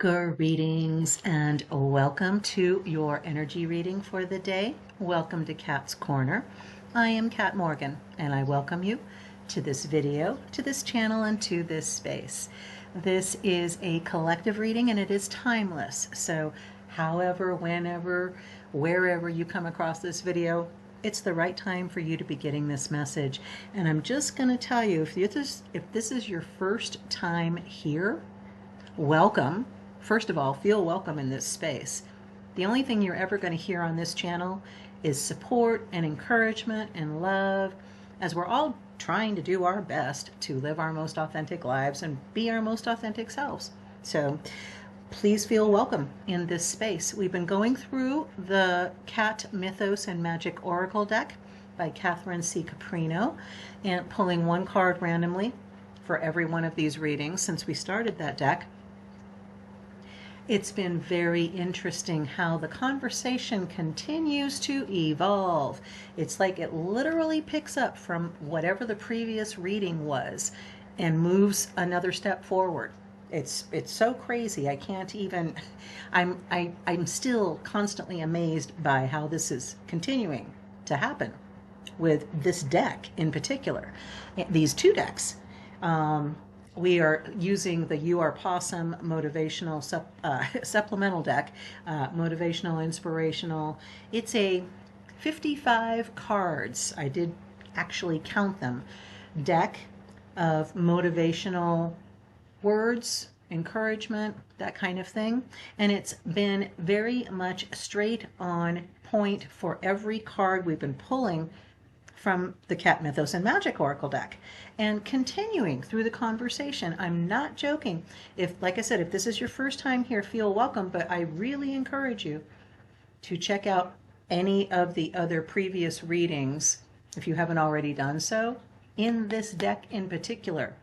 Greetings and welcome to your energy reading for the day. Welcome to Cat's Corner. I am Cat Morgan and I welcome you to this video, to this channel, and to this space. This is a collective reading and it is timeless. So however, whenever, wherever you come across this video, it's the right time for you to be getting this message. And I'm just going to tell you, if this is your first time here, welcome. First of all, feel welcome in this space. The only thing you're ever going to hear on this channel is support and encouragement and love, as we're all trying to do our best to live our most authentic lives and be our most authentic selves. So please feel welcome in this space. We've been going through the Cat Mythos Magick Oracle deck by Catherine C. Caprino and pulling one card randomly for every one of these readings since we started that deck. It's been very interesting how the conversation continues to evolve. It's like it literally picks up from whatever the previous reading was and moves another step forward. It's so crazy. I can't even, I'm still constantly amazed by how this is continuing to happen with this deck in particular. These two decks. We are using the Are Pawsome motivational supplemental deck, motivational, inspirational. It's a 55 cards, I did actually count them, deck of motivational words, encouragement, that kind of thing. And it's been very much straight on point for every card we've been pulling from the Cat Mythos Magick Oracle deck, and continuing through the conversation. I'm not joking. If, like I said, if this is your first time here, feel welcome, but I really encourage you to check out any of the other previous readings if you haven't already done so. In this deck in particular,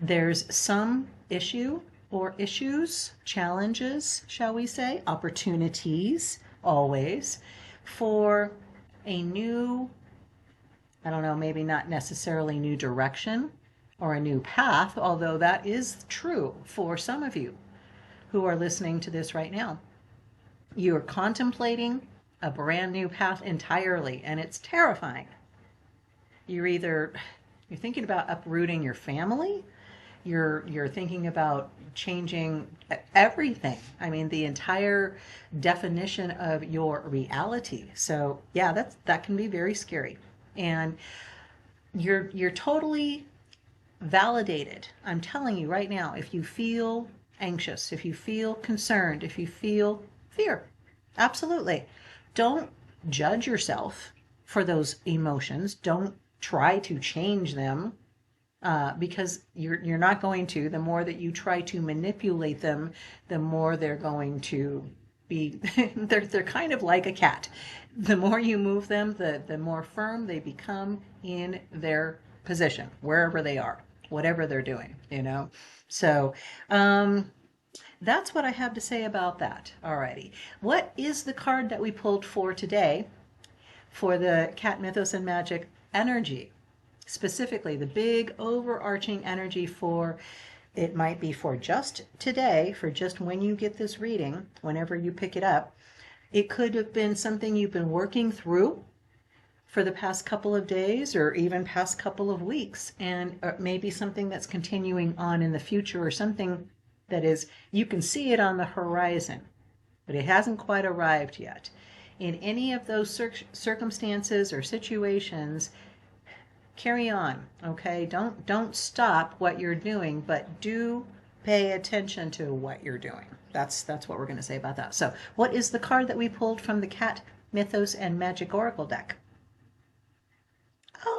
there's some issue or issues, challenges, shall we say, opportunities, always, for a new, I don't know, maybe not necessarily new direction or a new path, although that is true for some of you who are listening to this right now. You are contemplating a brand new path entirely, and it's terrifying. You're thinking about uprooting your family, you're thinking about changing everything. I mean, the entire definition of your reality. So yeah, that can be very scary. And you're totally validated. I'm telling you right now, if you feel anxious, if you feel concerned, if you feel fear, absolutely. Don't judge yourself for those emotions. Don't try to change them because you're not going to. The more that you try to manipulate them, the more they're going to be, they're kind of like a cat. The more you move them, the more firm they become in their position, wherever they are, whatever they're doing, you know. So that's what I have to say about that. Alrighty. What is the card that we pulled for today for the Cat Mythos Magick energy? Specifically, the big overarching energy for, it might be for just today, for just when you get this reading, whenever you pick it up. It could have been something you've been working through for the past couple of days or even past couple of weeks, and maybe something that's continuing on in the future, or something that is, you can see it on the horizon, but it hasn't quite arrived yet. In any of those circumstances or situations, carry on, okay? Don't stop what you're doing, but do pay attention to what you're doing. That's what we're going to say about that. So what is the card that we pulled from the Cat Mythos Magick Oracle deck?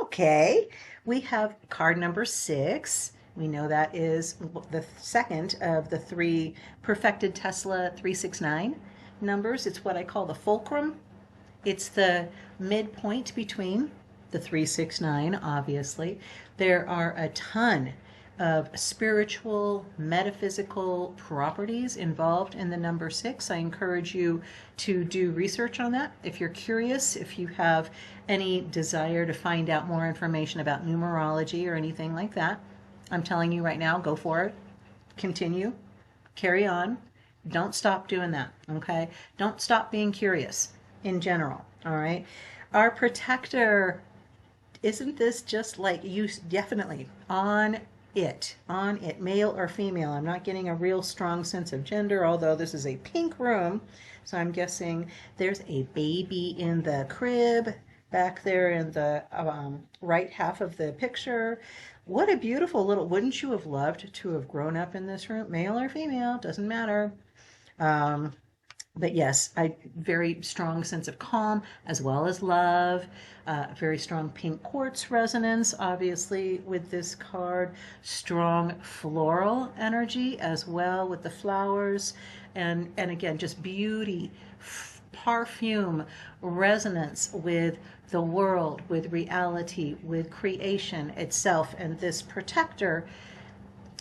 Okay, we have card number 6. We know that is the second of the 3 perfected Tesla 369 numbers. It's what I call the fulcrum. It's the midpoint between the 369, obviously. There are a ton of spiritual, metaphysical properties involved in the number 6. I encourage you to do research on that. If you're curious, if you have any desire to find out more information about numerology or anything like that, I'm telling you right now, go for it. Continue. Carry on. Don't stop doing that, okay? Don't stop being curious in general, all right? Our protector, isn't this just like you? Definitely on it, male or female. I'm not getting a real strong sense of gender, although this is a pink room, so I'm guessing there's a baby in the crib back there in the right half of the picture. What a beautiful little, wouldn't you have loved to have grown up in this room? Male or female, doesn't matter. But yes, very strong sense of calm as well as love. Very strong pink quartz resonance, obviously, with this card. Strong floral energy as well with the flowers. And again, just beauty, perfume, resonance with the world, with reality, with creation itself. And this protector,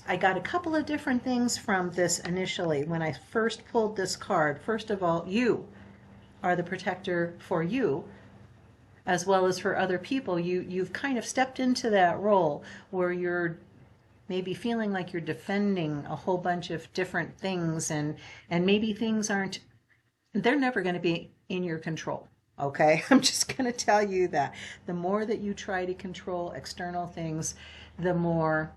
I got a couple of different things from this initially when I first pulled this card. First of all, you are the protector for you as well as for other people. You've kind of stepped into that role where you're maybe feeling like you're defending a whole bunch of different things, and maybe things aren't, they're never going to be in your control. Okay, I'm just going to tell you that the more that you try to control external things, the more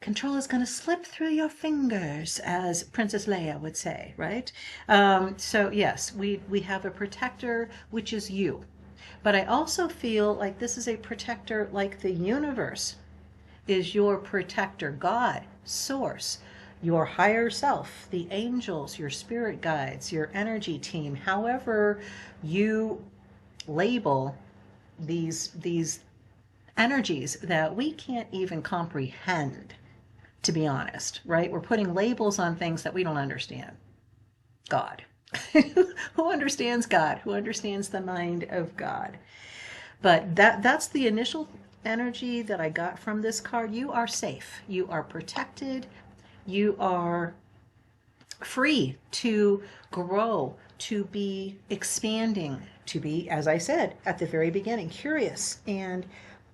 control is going to slip through your fingers, as Princess Leia would say, right? So yes, we have a protector, which is you. But I also feel like this is a protector like the universe is your protector. God, source, your higher self, the angels, your spirit guides, your energy team, however you label these energies that we can't even comprehend, to be honest, right? We're putting labels on things that we don't understand. God. Who understands God? Who understands the mind of God? But that's the initial energy that I got from this card. You are safe. You are protected. You are free to grow, to be expanding, to be, as I said at the very beginning, curious and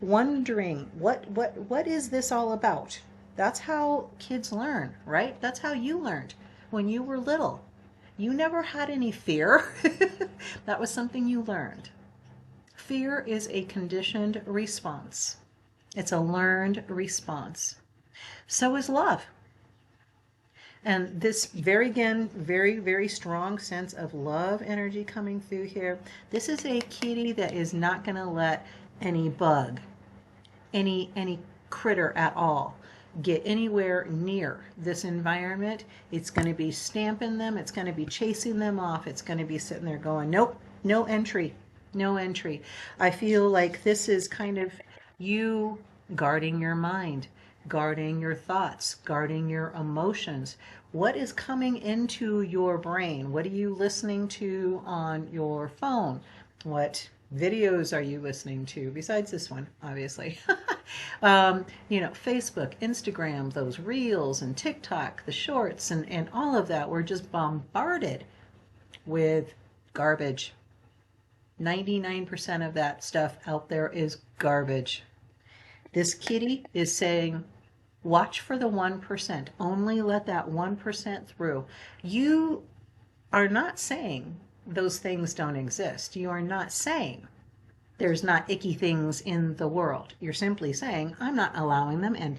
wondering what is this all about? That's how kids learn, right? That's how you learned when you were little. You never had any fear. That was something you learned. Fear is a conditioned response. It's a learned response. So is love. And this very strong sense of love energy coming through here. This is a kitty that is not going to let any bug, any critter at all get anywhere near this environment. It's going to be stamping them. It's going to be chasing them off. It's going to be sitting there going, nope, no entry, no entry. I feel like this is kind of you guarding your mind, guarding your thoughts, guarding your emotions. What is coming into your brain? What are you listening to on your phone? What videos are you listening to besides this one, obviously? Facebook, Instagram, those reels and TikTok, the shorts and all of that. We're just bombarded with garbage. 99% of that stuff out there is garbage. This kitty is saying, watch for the 1%. Only let that 1% through. You are not saying those things don't exist. You are not saying there's not icky things in the world. You're simply saying, I'm not allowing them in.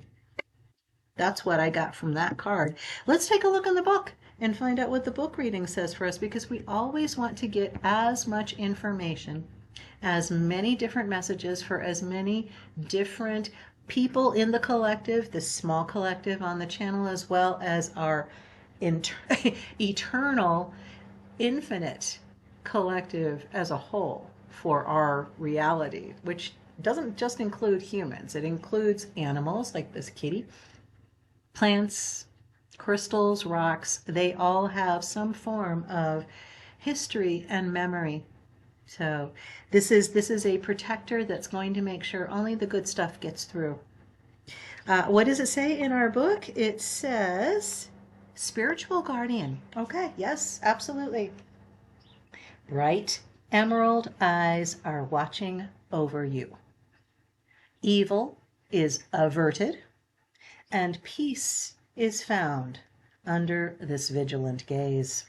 That's what I got from that card. Let's take a look in the book and find out what the book reading says for us, because we always want to get as much information, as many different messages for as many different people in the collective, the small collective on the channel, as well as our eternal, infinite collective as a whole for our reality, which doesn't just include humans. It includes animals like this kitty, plants, crystals, rocks. They all have some form of history and memory. So this is a protector that's going to make sure only the good stuff gets through. What does it say in our book? It says spiritual guardian. Okay, yes, absolutely. Bright emerald eyes are watching over you. Evil is averted and peace is found under this vigilant gaze.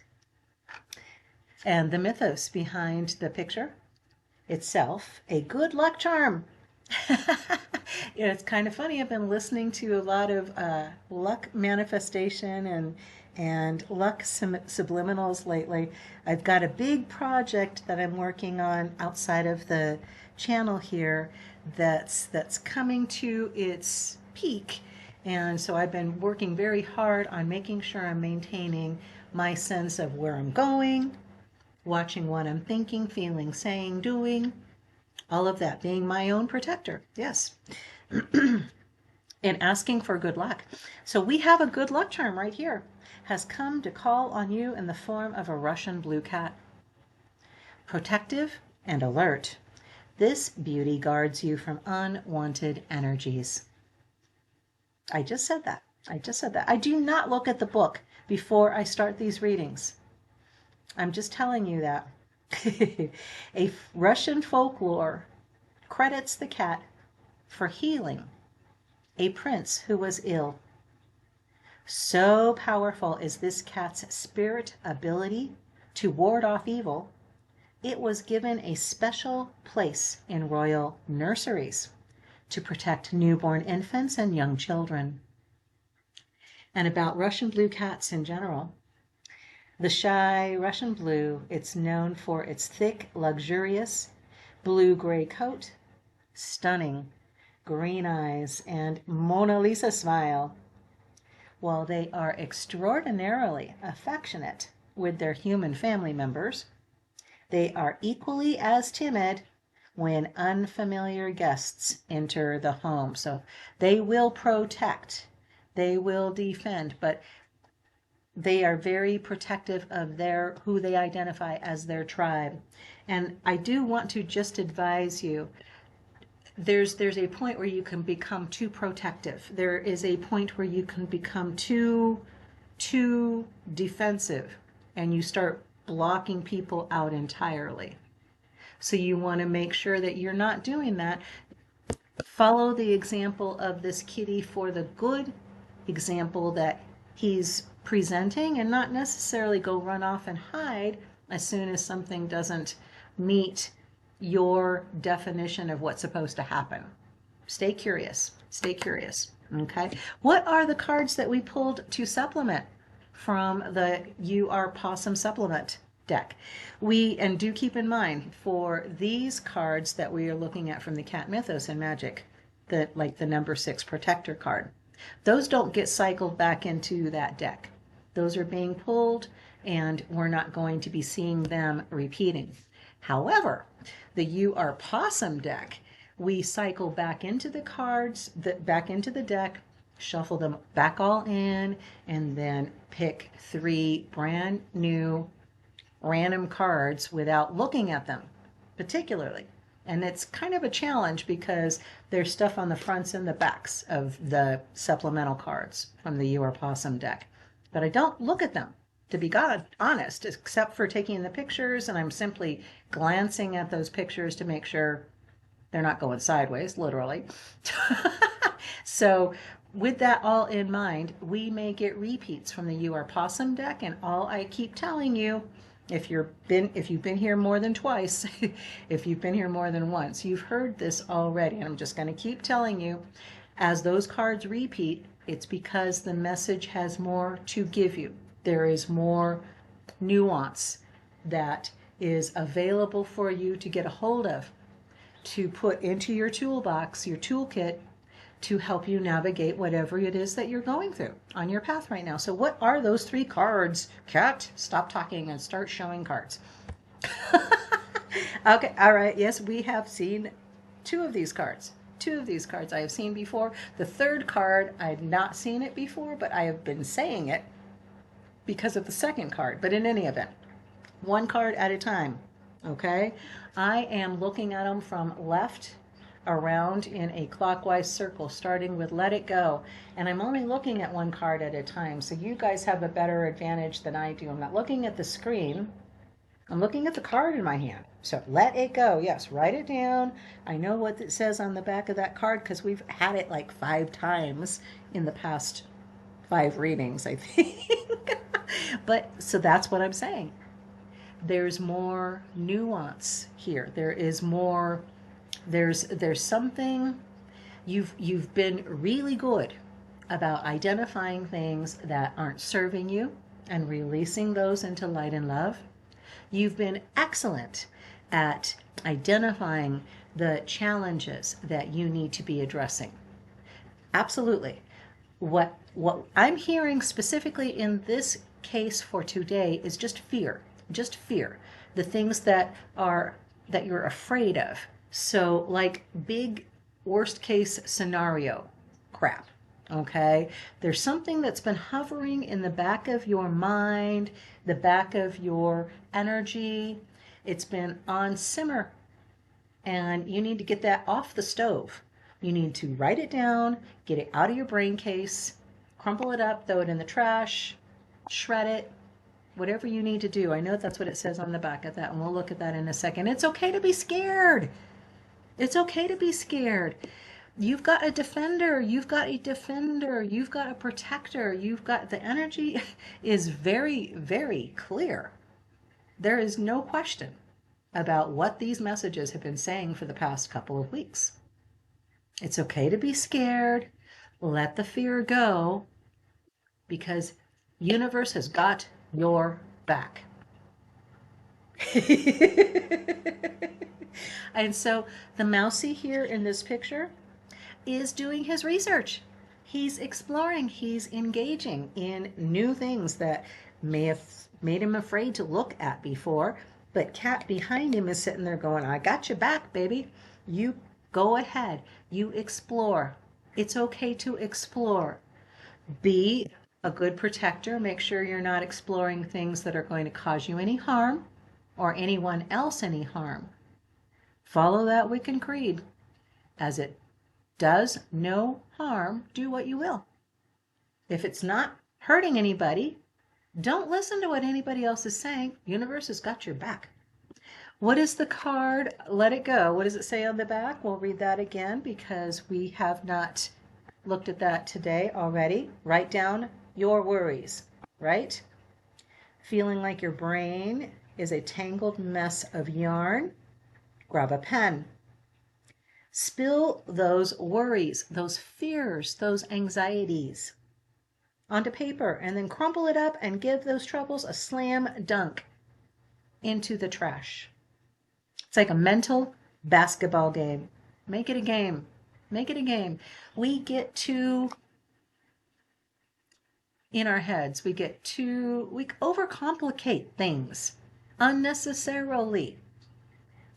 And the mythos behind the picture itself, a good luck charm. It's kind of funny. I've been listening to a lot of luck manifestation and luck subliminals lately. I've got a big project that I'm working on outside of the channel here that's coming to its peak, and so I've been working very hard on making sure I'm maintaining my sense of where I'm going, watching what I'm thinking, feeling, saying, doing, all of that, being my own protector. Yes. And asking for good luck. So we have a good luck charm right here. Has come to call on you in the form of a Russian blue cat. Protective and alert. This beauty guards you from unwanted energies. I just said that. I just said that. I do not look at the book before I start these readings. I'm just telling you that. A Russian folklore credits the cat for healing a prince who was ill. So powerful is this cat's spirit ability to ward off evil, it was given a special place in royal nurseries to protect newborn infants and young children. And about Russian blue cats in general, the shy Russian blue, it's known for its thick, luxurious blue-gray coat, stunning green eyes, and Mona Lisa smile. While they are extraordinarily affectionate with their human family members, they are equally as timid when unfamiliar guests enter the home. So they will protect, they will defend, but they are very protective of who they identify as their tribe. And I do want to just advise you, there's a point where you can become too protective. There is a point where you can become too defensive, and you start blocking people out entirely. So you want to make sure that you're not doing that. Follow the example of this kitty for the good example that he's presenting, and not necessarily go run off and hide as soon as something doesn't meet your definition of what's supposed to happen. Stay curious. Stay curious. Okay. What are the cards that we pulled to supplement from the Are Pawsome supplement deck? And do keep in mind, for these cards that we are looking at from the Cat Mythos and Magic, like the number 6 protector card, those don't get cycled back into that deck. Those are being pulled, and we're not going to be seeing them repeating. However, the Are Pawsome deck, we cycle back into the cards, back into the deck, shuffle them back all in, and then pick 3 brand new random cards without looking at them particularly. And it's kind of a challenge because there's stuff on the fronts and the backs of the supplemental cards from the Are Pawsome deck. But I don't look at them, to be honest, except for taking the pictures, and I'm simply glancing at those pictures to make sure they're not going sideways, literally. So with that all in mind, we may get repeats from the Are Pawsome deck, and all I keep telling you, if you've been here more than twice, if you've been here more than once, you've heard this already, and I'm just going to keep telling you, as those cards repeat, it's because the message has more to give you. There is more nuance that is available for you to get a hold of, to put into your toolbox, your toolkit, to help you navigate whatever it is that you're going through on your path right now. So what are those 3 cards? Cat, stop talking and start showing cards. Okay, all right. Yes, we have seen 2 of these cards. 2 of these cards I have seen before. The 3rd card, I had not seen it before, but I have been saying it because of the 2nd card. But in any event, 1 card at a time, okay? I am looking at them from left around in a clockwise circle, starting with Let It Go. And I'm only looking at 1 card at a time, so you guys have a better advantage than I do. I'm not looking at the screen. I'm looking at the card in my hand. So Let It Go. Yes, write it down. I know what it says on the back of that card because we've had it like 5 times in the past 5 readings, I think. But so that's what I'm saying. There's more nuance here. There is more, there's something. You've been really good about identifying things that aren't serving you and releasing those into light and love. You've been excellent at identifying the challenges that you need to be addressing. Absolutely. What I'm hearing specifically in this case for today is just fear. Just fear. The things that you're afraid of. So like big worst case scenario crap. Okay? There's something that's been hovering in the back of your mind, the back of your energy. It's been on simmer, and you need to get that off the stove. You need to write it down, get it out of your brain case, crumple it up, throw it in the trash, shred it, whatever you need to do. I know that's what it says on the back of that, and we'll look at that in a second. It's okay to be scared. It's okay to be scared. You've got a defender. You've got a defender. You've got a protector. You've got, the energy is very, very clear. There is no question about what these messages have been saying for the past couple of weeks. It's okay to be scared. Let the fear go, because universe has got your back. And so the mousy here in this picture is doing his research. He's exploring, he's engaging in new things that may have made him afraid to look at before. But Cat behind him is sitting there going, I got your back, baby. You go ahead. You explore. It's okay to explore. Be a good protector. Make sure you're not exploring things that are going to cause you any harm or anyone else any harm. Follow that Wiccan creed. As it does no harm, do what you will. If it's not hurting anybody, don't listen to what anybody else is saying. Universe has got your back. What is the card? Let it go. What does it say on the back? We'll read that again because we have not looked at that today already. Write down your worries, right? Feeling like your brain is a tangled mess of yarn? Grab a pen. Spill those worries, those fears, those anxieties onto paper, and then crumple it up and give those troubles a slam dunk into the trash. It's like a mental basketball game. Make it a game. Make it a game. We get too in our heads. We overcomplicate things unnecessarily.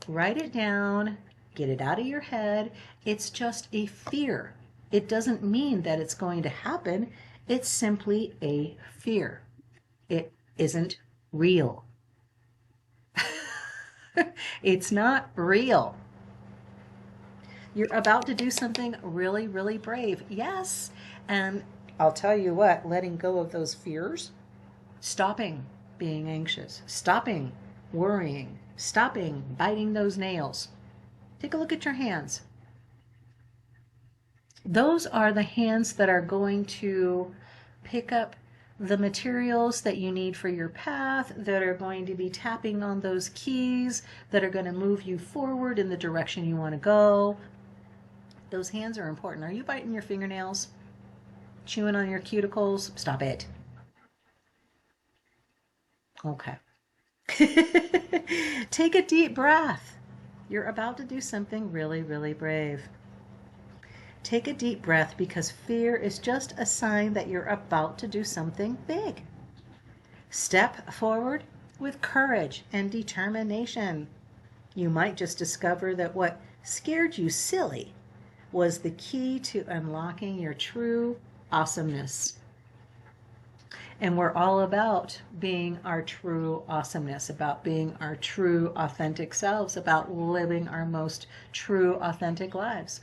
Write it down. Get it out of your head. It's just a fear. It doesn't mean that it's going to happen. It's simply a fear. It isn't real. It's not real. You're about to do something really, really brave. Yes. And I'll tell you what, letting go of those fears, stopping being anxious, stopping worrying, stopping biting those nails. Take a look at your hands. Those are the hands that are going to pick up the materials that you need for your path, that are going to be tapping on those keys, that are going to move you forward in the direction you want to go. Those hands are important. Are you biting your fingernails? Chewing on your cuticles? Stop it. Okay. Take a deep breath. You're about to do something really, really brave. Take a deep breath, because fear is just a sign that you're about to do something big. Step forward with courage and determination. You might just discover that what scared you silly was the key to unlocking your true awesomeness. And we're all about being our true awesomeness, about being our true authentic selves, about living our most true authentic lives.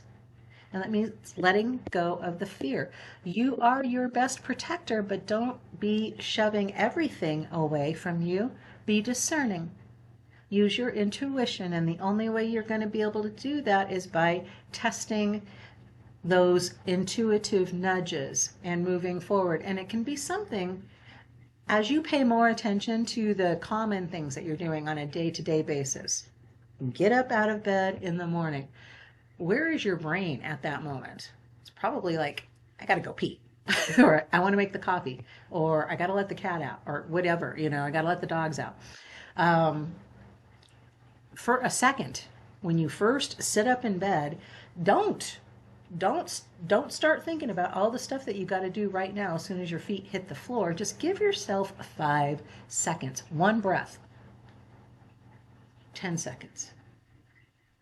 And that means letting go of the fear. You are your best protector, but don't be shoving everything away from you. Be discerning. Use your intuition, and the only way you're going to be able to do that is by testing those intuitive nudges and moving forward. And it can be something As you pay more attention to the common things that you're doing on a day-to-day basis, get up out of bed in the morning. Where is your brain at that moment? It's probably like, I got to go pee, or I want to make the coffee, or I got to let the cat out, or whatever, I got to let the dogs out. For a second, when you first sit up in bed, don't don't start thinking about all the stuff that you got to do right now as soon as your feet hit the floor. Just give yourself 5 seconds, one breath, 10 seconds,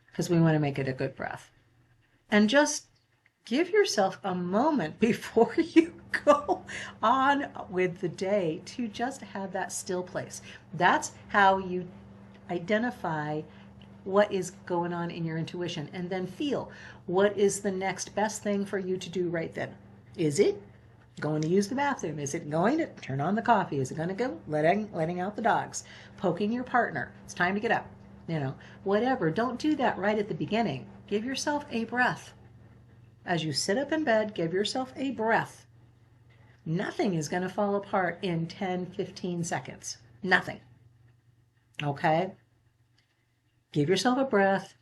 because we want to make it a good breath. And just give yourself a moment before you go on with the day to just have that still place. That's how you identify what is going on in your intuition, and then feel what is the next best thing for you to do right then. Is it going to use the bathroom? Is it going to turn on the coffee? Is it going to go letting out the dogs, poking your partner? It's time to get up, whatever. Don't do that right at the beginning. Give yourself a breath. As you sit up in bed, give yourself a breath. Nothing is going to fall apart in 10, 15 seconds. Nothing. Okay? Give yourself a breath.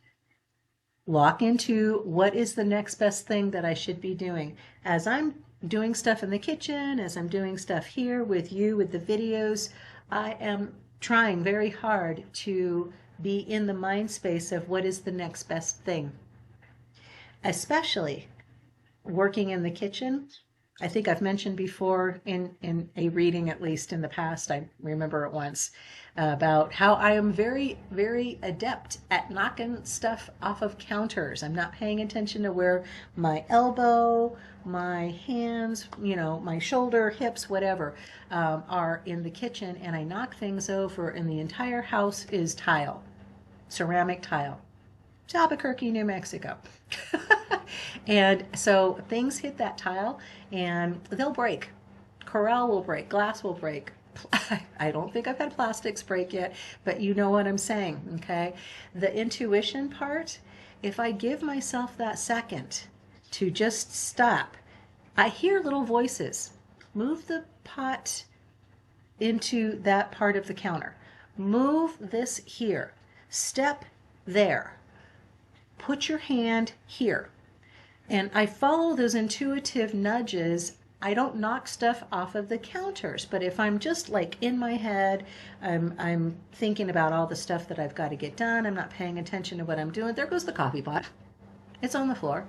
Lock into what is the next best thing that I should be doing. As I'm doing stuff in the kitchen, as I'm doing stuff here with you, with the videos, I am trying very hard to be in the mind space of what is the next best thing. Especially working in the kitchen. I think I've mentioned before in a reading, at least in the past, I remember it once, about how I am very, very adept at knocking stuff off of counters. I'm not paying attention to where my elbow, my hands, my shoulder, hips, whatever, are in the kitchen, and I knock things over, and the entire house is tile, ceramic tile. It's Albuquerque, New Mexico. And so things hit that tile and they'll break. Corral will break, glass will break. I don't think I've had plastics break yet, but you know what I'm saying, okay? The intuition part, if I give myself that second to just stop, I hear little voices. Move the pot into that part of the counter. Move this here. Step there. Put your hand here. And I follow those intuitive nudges. I don't knock stuff off of the counters, but if I'm just like in my head, I'm thinking about all the stuff that I've got to get done, I'm not paying attention to what I'm doing, there goes the coffee pot. It's on the floor.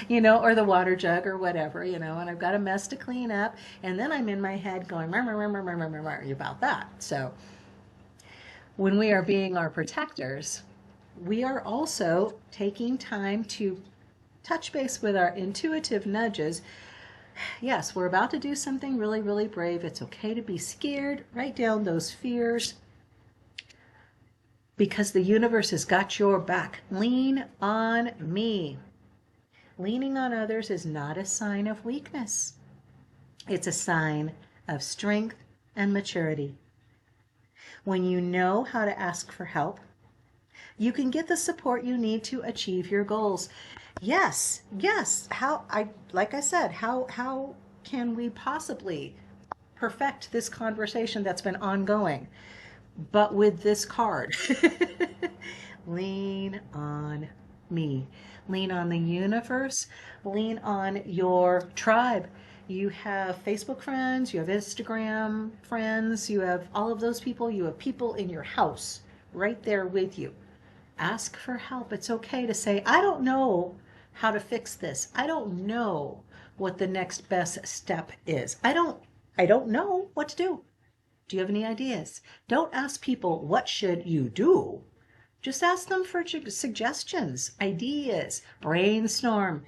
Or the water jug or whatever, and I've got a mess to clean up, and then I'm in my head going about that. So when we are being our protectors, we are also taking time to touch base with our intuitive nudges. Yes, we're about to do something really, really brave. It's okay to be scared. Write down those fears, because the universe has got your back. Lean on me. Leaning on others is not a sign of weakness. It's a sign of strength and maturity. When you know how to ask for help, you can get the support you need to achieve your goals. Yes. Like I said, how can we possibly perfect this conversation that's been ongoing, but with this card? Lean on me. Lean on the universe. Lean on your tribe. You have Facebook friends, you have Instagram friends, you have all of those people, you have people in your house right there with you. Ask for help. It's okay to say, I don't know how to fix this. I don't know what the next best step is. I don't know what to do. Do you have any ideas? Don't ask people, what should you do? Just ask them for suggestions, ideas, brainstorm.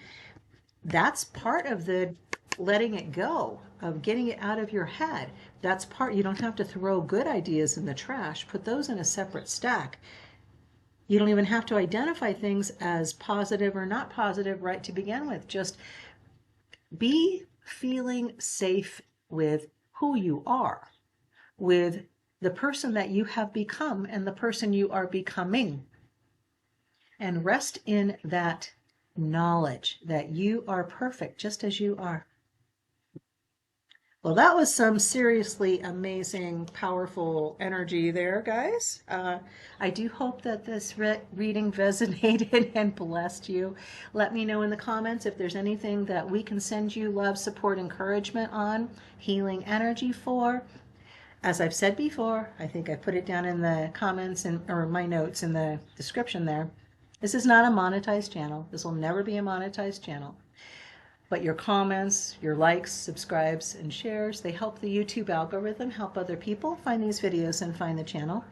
That's part of the letting it go, of getting it out of your head. That's part. You don't have to throw good ideas in the trash. Put those in a separate stack. You don't even have to identify things as positive or not positive right to begin with. Just be feeling safe with who you are, with the person that you have become and the person you are becoming. And rest in that knowledge that you are perfect just as you are. Well, that was some seriously amazing, powerful energy there, guys. I do hope that this reading resonated and blessed you. Let me know in the comments if there's anything that we can send you love, support, encouragement on, healing energy for. As I've said before, I think I put it down in the comments or my notes in the description there. This is not a monetized channel. This will never be a monetized channel. But your comments, your likes, subscribes, and shares, they help the YouTube algorithm, help other people find these videos and find the channel.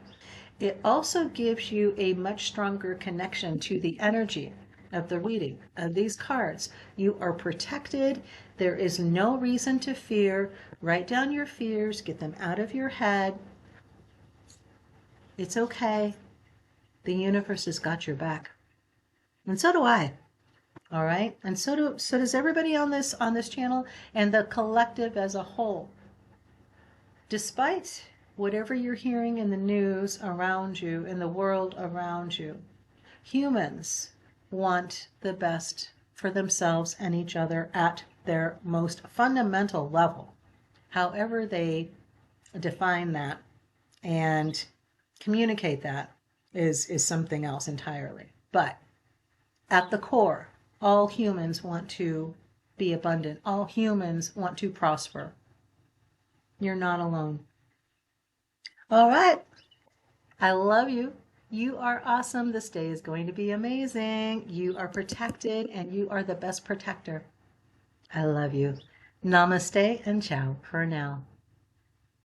It also gives you a much stronger connection to the energy of the reading of these cards. You are protected. There is no reason to fear. Write down your fears, get them out of your head. It's okay. The universe has got your back. And so do I. All right, and so does everybody on this channel and the collective as a whole. Despite whatever you're hearing in the news around you, in the world around you, humans want the best for themselves and each other at their most fundamental level. However they define that and communicate that is something else entirely. But at the core, all humans want to be abundant. All humans want to prosper. You're not alone. All right. I love you. You are awesome. This day is going to be amazing. You are protected and you are the best protector. I love you. Namaste and ciao for now.